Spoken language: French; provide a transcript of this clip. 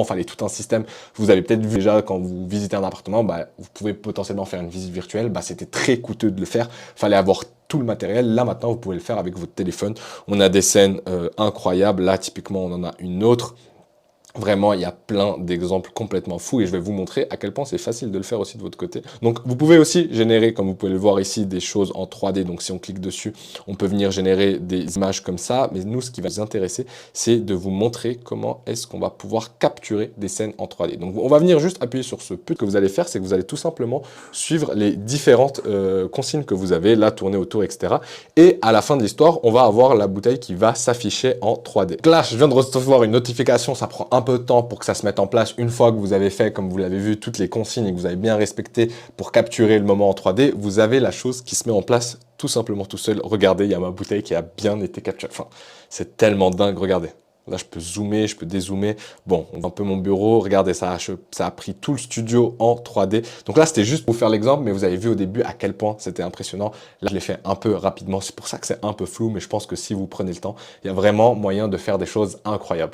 il fallait tout un système. Vous avez peut-être vu déjà quand vous visitez un appartement, vous pouvez potentiellement faire une visite virtuelle. C'était très coûteux de le faire. Il fallait avoir tout le matériel. Là, maintenant, vous pouvez le faire avec votre téléphone. On a des scènes incroyables. Là, typiquement, on en a une autre. Vraiment, il y a plein d'exemples complètement fous et je vais vous montrer à quel point c'est facile de le faire aussi de votre côté. Donc, vous pouvez aussi générer, comme vous pouvez le voir ici, des choses en 3D. Donc, si on clique dessus, on peut venir générer des images comme ça. Mais nous, ce qui va nous intéresser, c'est de vous montrer comment est-ce qu'on va pouvoir capturer des scènes en 3D. Donc, on va venir juste appuyer sur ce but que vous allez faire, c'est que vous allez tout simplement suivre les différentes consignes que vous avez, là, tourner autour, etc. Et à la fin de l'histoire, on va avoir la bouteille qui va s'afficher en 3D. Donc là, je viens de recevoir une notification, ça prend un peu de temps pour que ça se mette en place. Une fois que vous avez fait, comme vous l'avez vu, toutes les consignes et que vous avez bien respecté pour capturer le moment en 3D, vous avez la chose qui se met en place tout simplement tout seul. Regardez, il y a ma bouteille qui a bien été capturée. Enfin, c'est tellement dingue, regardez. Là, je peux zoomer, je peux dézoomer. Bon, on voit un peu mon bureau. Regardez, ça a pris tout le studio en 3D. Donc là, c'était juste pour vous faire l'exemple, mais vous avez vu au début à quel point c'était impressionnant. Là, je l'ai fait un peu rapidement. C'est pour ça que c'est un peu flou, mais je pense que si vous prenez le temps, il y a vraiment moyen de faire des choses incroyables.